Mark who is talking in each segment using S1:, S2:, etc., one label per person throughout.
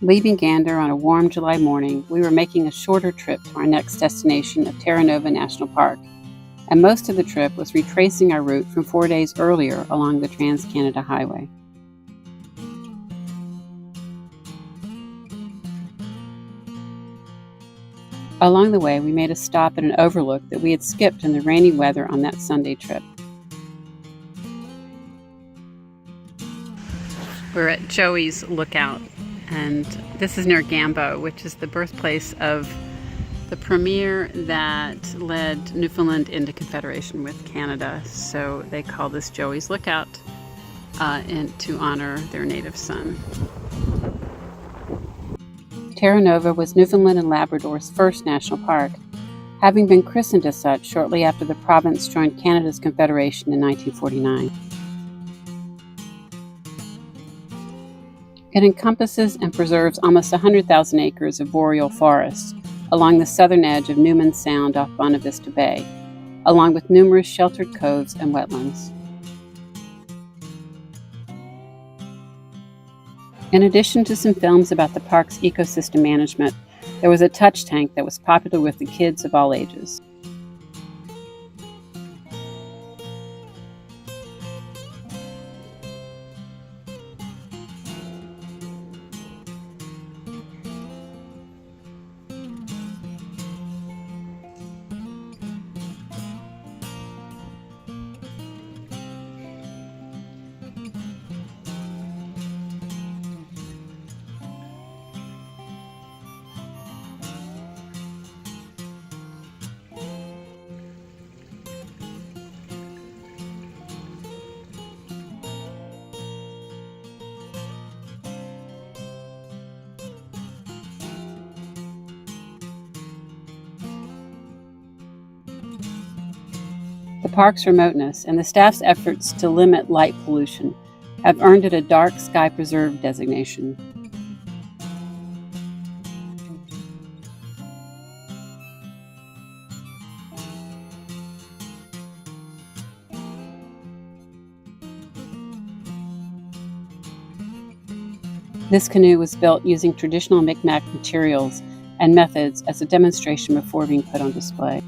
S1: Leaving Gander on a warm July morning, we were making a shorter trip to our next destination of Terra Nova National Park, and most of the trip was retracing our route from 4 days earlier along the Trans-Canada Highway. Along the way, we made a stop at an overlook that we had skipped in the rainy weather on that Sunday trip. We're at Joey's Lookout, and this is near Gambo, which is the birthplace of the premier that led Newfoundland into Confederation with Canada. So they call this Joey's Lookout to honor their native son. Terra Nova was Newfoundland and Labrador's first national park, having been christened as such shortly after the province joined Canada's Confederation in 1949. It encompasses and preserves almost 100,000 acres of boreal forest along the southern edge of Newman Sound off Bonavista Bay, along with numerous sheltered coves and wetlands. In addition to some films about the park's ecosystem management, there was a touch tank that was popular with the kids of all ages. The park's remoteness and the staff's efforts to limit light pollution have earned it a dark sky preserve designation. This canoe was built using traditional Micmac materials and methods as a demonstration before being put on display.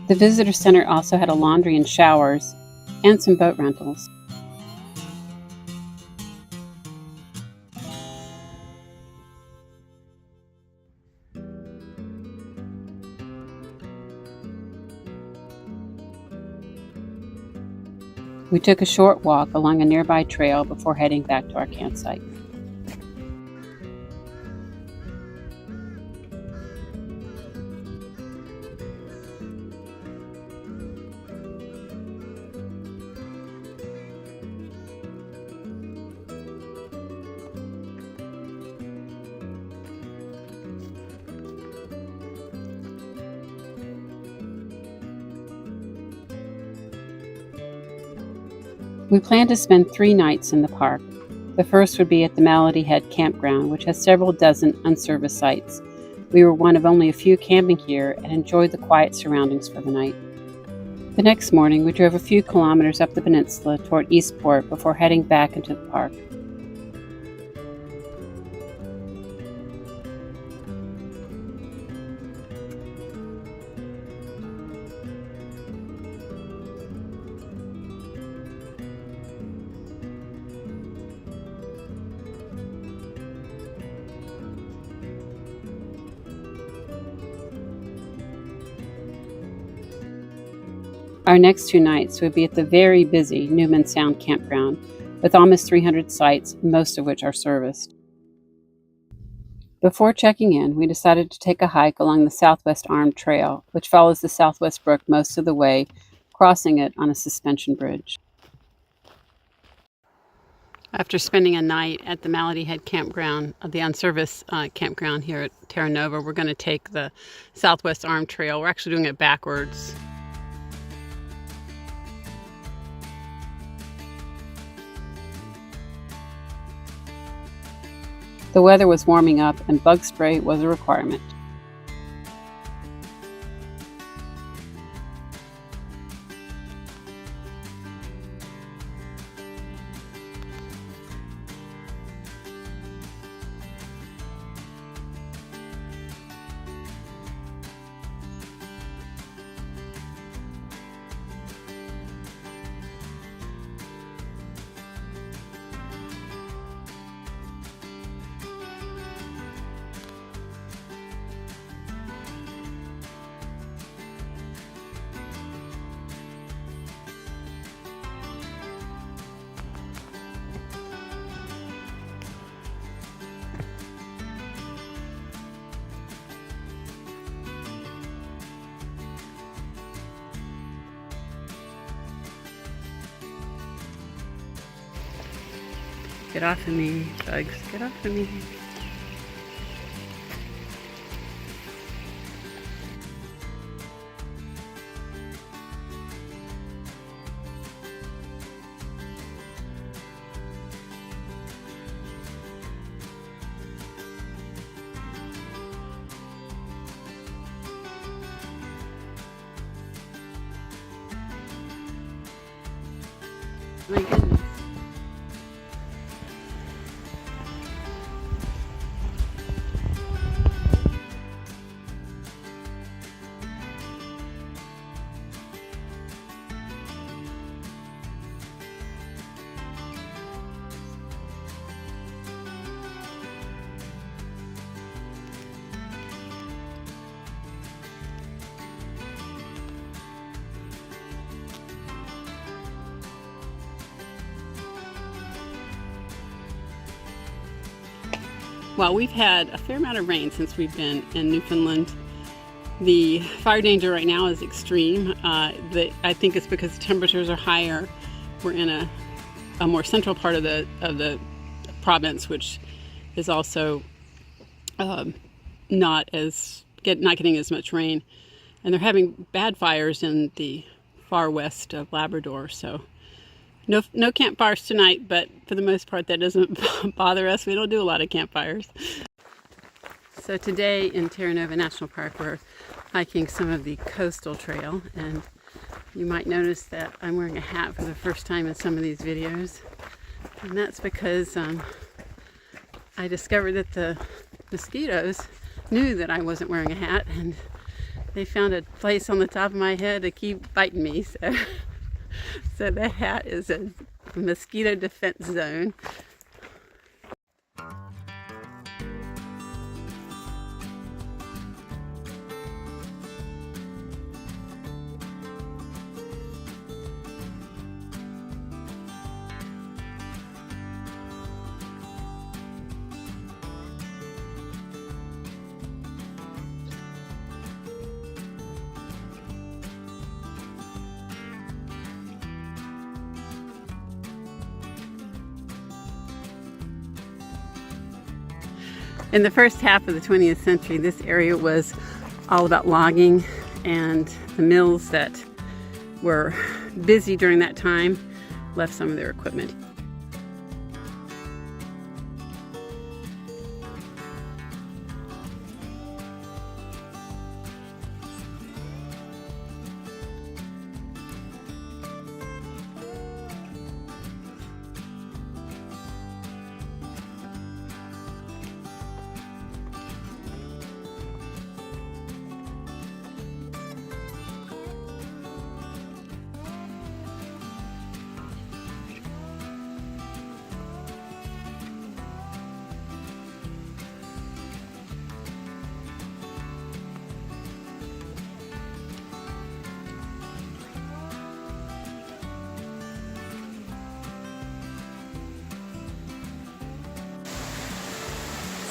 S1: The visitor center also had a laundry and showers, and some boat rentals. We took a short walk along a nearby trail before heading back to our campsite. We plan to spend 3 nights in the park. The first would be at the Malady Head Campground, which has several dozen unserviced sites. We were one of only a few camping here and enjoyed the quiet surroundings for the night. The next morning, we drove a few kilometers up the peninsula toward Eastport before heading back into the park. Our next 2 nights would be at the very busy Newman Sound campground, with almost 300 sites, most of which are serviced. Before checking in, we decided to take a hike along the Southwest Arm Trail, which follows the Southwest Brook most of the way, crossing it on a suspension bridge. After spending a night at the Malady Head Campground, the unserviced campground here at Terra Nova, we're going to take the Southwest Arm Trail. We're actually doing it backwards. The weather was warming up and bug spray was a requirement. Get off of me, bugs. Get off of me. My goodness. Well, we've had a fair amount of rain since we've been in Newfoundland. The fire danger right now is extreme. I think it's because the temperatures are higher. We're in a more central part of the province, which is also not getting as much rain, and they're having bad fires in the far west of Labrador. So no campfires tonight, but for the most part that doesn't bother us. We don't do a lot of campfires. So today in Terra Nova National Park we're hiking some of the coastal trail, and you might notice that I'm wearing a hat for the first time in some of these videos, and that's because I discovered that the mosquitoes knew that I wasn't wearing a hat, and they found a place on the top of my head to keep biting me. So the hat is a mosquito defense zone. In the first half of the 20th century, this area was all about logging, and the mills that were busy during that time left some of their equipment.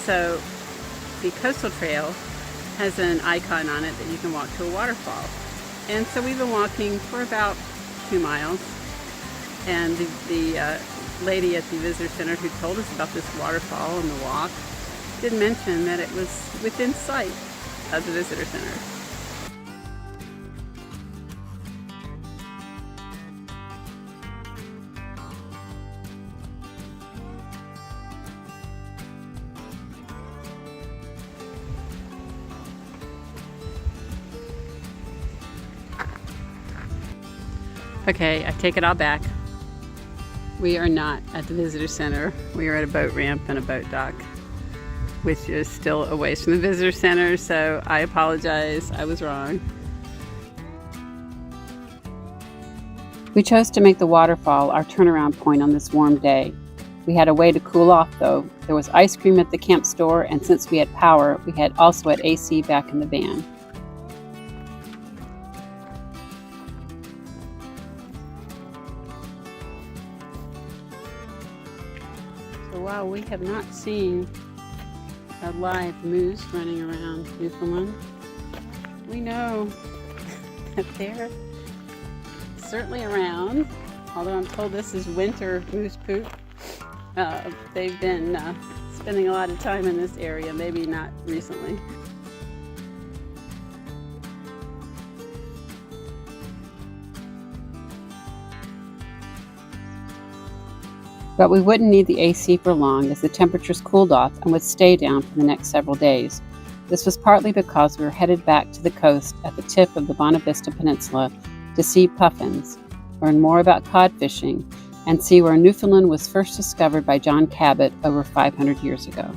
S1: So the coastal trail has an icon on it that you can walk to a waterfall. And so we've been walking for about 2 miles. And the lady at the visitor center who told us about this waterfall and the walk did mention that it was within sight of the visitor center. Okay, I take it all back. We are not at the visitor center. We are at a boat ramp and a boat dock, which is still a ways from the visitor center, so I apologize. I was wrong. We chose to make the waterfall our turnaround point on this warm day. We had a way to cool off though. There was ice cream at the camp store, and since we had power, we had also had AC back in the van. So while we have not seen a live moose running around Newfoundland, we know that they're certainly around, although I'm told this is winter moose poop. They've been spending a lot of time in this area, maybe not recently. But we wouldn't need the AC for long as the temperatures cooled off and would stay down for the next several days. This was partly because we were headed back to the coast at the tip of the Bonavista Peninsula to see puffins, learn more about cod fishing, and see where Newfoundland was first discovered by John Cabot over 500 years ago.